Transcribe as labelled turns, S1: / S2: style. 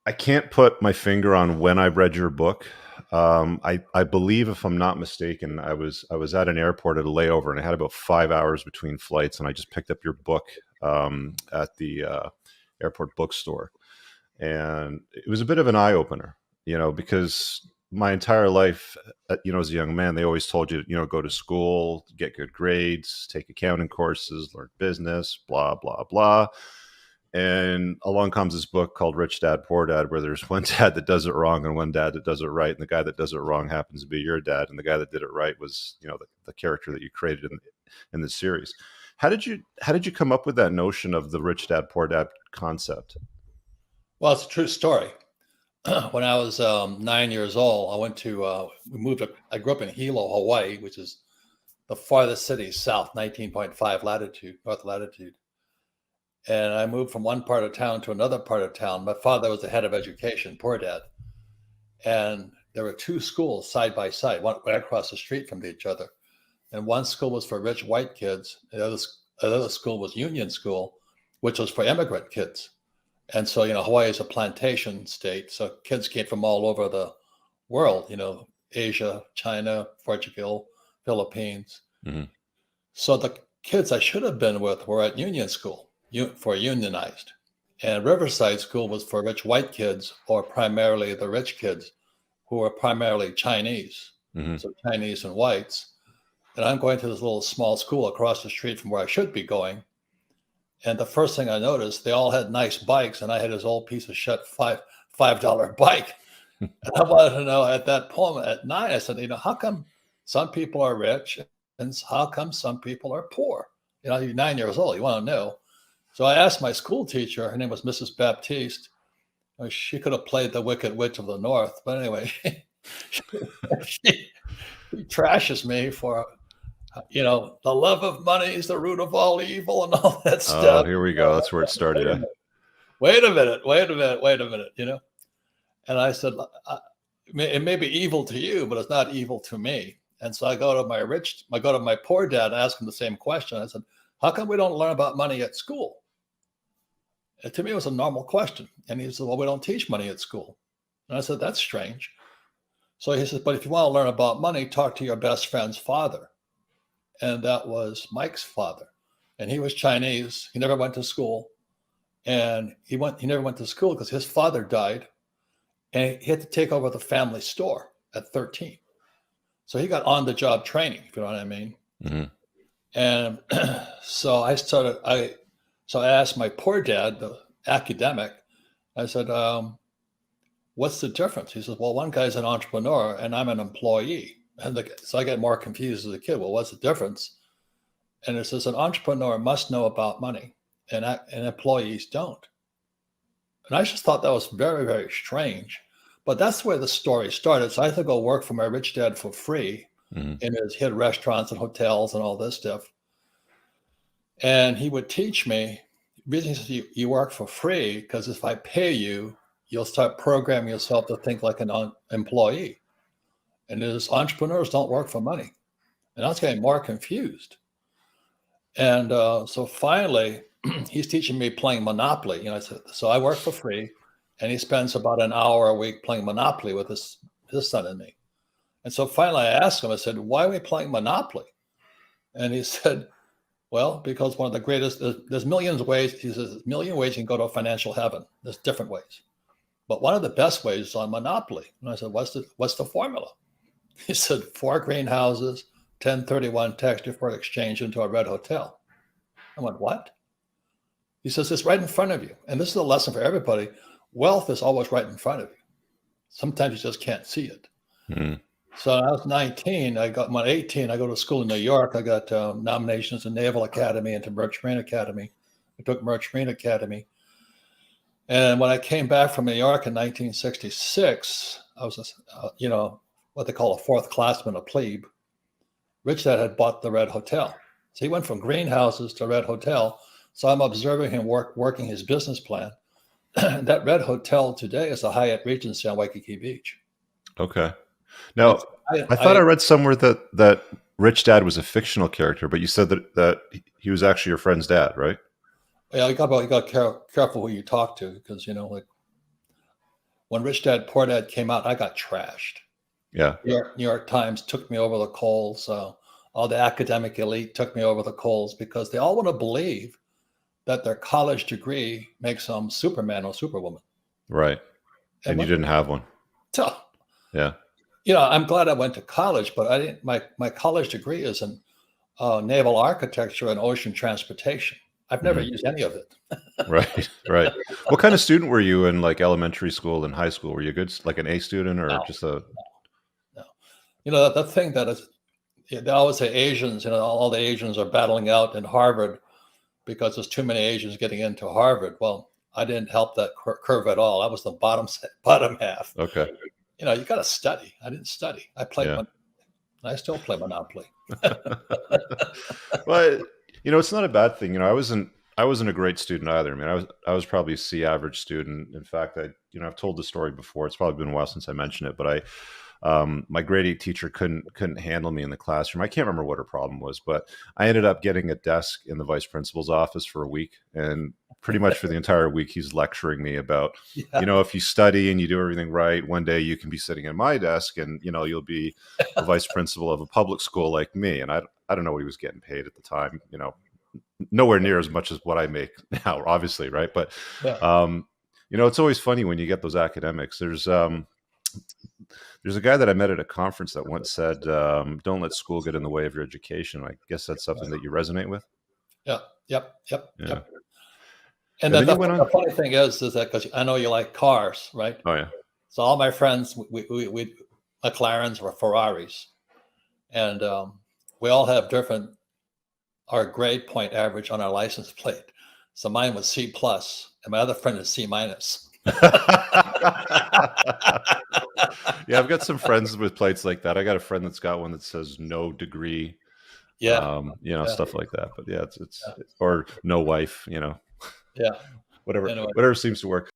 S1: I can't put my finger on when I read your book. I believe, if I'm not mistaken, I was at an airport at a layover, and I had about 5 hours between flights, and I just picked up your book at the airport bookstore, and it was a bit of an eye opener, because my entire life, as a young man, they always told you, go to school, get good grades, take accounting courses, learn business, blah blah blah. And along comes this book called Rich Dad, Poor Dad, where there's one dad that does it wrong and one dad that does it right. And the guy that does it wrong happens to be your dad. And the guy that did it right was, the character that you created in the series. How did you come up with that notion of the Rich Dad, Poor Dad concept?
S2: Well, it's a true story. When I was 9 years old, I grew up in Hilo, Hawaii, which is the farthest city south, 19.5 latitude, north latitude. And I moved from one part of town to another part of town. My father was the head of education, poor dad. And there were two schools side by side, one right across the street from each other. And one school was for rich white kids. The other school was Union School, which was for immigrant kids. And so, Hawaii is a plantation state. So kids came from all over the world, Asia, China, Portugal, Philippines.
S1: Hmm.
S2: So the kids I should have been with were at Union School for unionized. And Riverside School was for rich white kids, or primarily the rich kids who were primarily Chinese.
S1: Hmm.
S2: So Chinese and whites. And I'm going to this little small school across the street from where I should be going. And the first thing I noticed, they all had nice bikes, and I had this old piece of shit $5 bike. And I wanted to know at that point at 9, I said, how come some people are rich and how come some people are poor? You're 9 years old, you want to know. So I asked my school teacher, her name was Mrs. Baptiste. She could have played the Wicked Witch of the North, but anyway, she trashes me for, the love of money is the root of all evil and all that
S1: Oh,
S2: stuff.
S1: here we go. That's where it started.
S2: Wait a minute. And I said, it may be evil to you, but it's not evil to me. And so I go to my poor dad and ask him the same question. I said, how come we don't learn about money at school? And to me, it was a normal question. And he said, well, we don't teach money at school. And I said, that's strange. So he says, but if you want to learn about money, talk to your best friend's father. And that was Mike's father. And he was Chinese. He never went to school. And he never went to school because his father died. And he had to take over the family store at 13. So he got on the job training, if you know what I mean.
S1: Mm-hmm.
S2: And so I asked my poor dad, the academic, I said, what's the difference? He says, well, one guy's an entrepreneur and I'm an employee. And so I get more confused as a kid. Well, what's the difference? And it says an entrepreneur must know about money and employees don't. And I just thought that was very, very strange. But that's where the story started. So I had to go work for my rich dad for free.
S1: Mm-hmm.
S2: And he had restaurants and hotels and all this stuff. And he would teach me, reason you work for free, because if I pay you, you'll start programming yourself to think like an employee. And as entrepreneurs don't work for money. And I was getting more confused. And so finally, he's teaching me playing Monopoly. So I work for free, and he spends about an hour a week playing Monopoly with his son and me. And so finally, I asked him, I said, why are we playing Monopoly? And he said, well, because one of the greatest, there's millions of ways. He says, there's a million ways you can go to financial heaven. There's different ways. But one of the best ways is on Monopoly. And I said, what's the formula? He said, 4 greenhouses, 1031 tax deferred exchange into a red hotel. I went, what? He says, it's right in front of you. And this is a lesson for everybody. Wealth is always right in front of you. Sometimes you just can't see it.
S1: Mm-hmm.
S2: So when I was 19, I go to school in New York. I got nominations to Naval Academy and to Merchant Marine Academy. I took Merchant Marine Academy. And when I came back from New York in 1966, I was, what they call a fourth classman, a plebe. Rich Dad had bought the Red Hotel. So he went from greenhouses to Red Hotel. So I'm observing him working his business plan. That Red Hotel today is the Hyatt Regency on Waikiki Beach.
S1: Okay. Now, I thought I read somewhere that Rich Dad was a fictional character, but you said that he was actually your friend's dad, right?
S2: Yeah, you got careful who you talk to, because when Rich Dad Poor Dad came out, I got trashed.
S1: Yeah.
S2: New York Times took me over the coals. All the academic elite took me over the coals because they all want to believe that their college degree makes them Superman or Superwoman.
S1: Right. And you didn't have one.
S2: So,
S1: Yeah.
S2: I'm glad I went to college, but I didn't. My college degree is in naval architecture and ocean transportation. I've never used any of it.
S1: Right. Right. What kind of student were you in like elementary school and high school? Were you good, like an A student or
S2: No,
S1: just a?
S2: no. The thing that is, they always say Asians. All the Asians are battling out in Harvard because there's too many Asians getting into Harvard. Well, I didn't help that curve at all. I was the bottom half.
S1: Okay.
S2: You got to study. I didn't study. I played.
S1: Yeah.
S2: I still play Monopoly.
S1: Well, it's not a bad thing. I wasn't a great student either. I mean, I was probably a C average student. In fact, I've told the story before. It's probably been a while since I mentioned it, but my grade 8 teacher couldn't handle me in the classroom. I can't remember what her problem was, but I ended up getting a desk in the vice principal's office for a week, and pretty much for the entire week, he's lecturing me about, if you study and you do everything right, one day you can be sitting at my desk, and you'll be the vice principal of a public school like me. And I don't know what he was getting paid at the time. Nowhere near as much as what I make now, obviously, right? But it's always funny when you get those academics. There's a guy that I met at a conference that once said, "Don't let school get in the way of your education." I guess that's something that you resonate with.
S2: Yeah. Yep.
S1: Yeah.
S2: And
S1: then you
S2: the
S1: went on.
S2: funny thing is that because I know you like cars, right?
S1: Oh yeah.
S2: So all my friends, we McLarens or Ferraris, and we all have different our grade point average on our license plate. So mine was C plus, and my other friend is C minus.
S1: Yeah, I've got some friends with plates like that. I got a friend that's got one that says no degree.
S2: Yeah.
S1: Stuff like that. But yeah, it's or no wife.
S2: Yeah.
S1: Whatever,
S2: Anyway.
S1: whatever seems to work.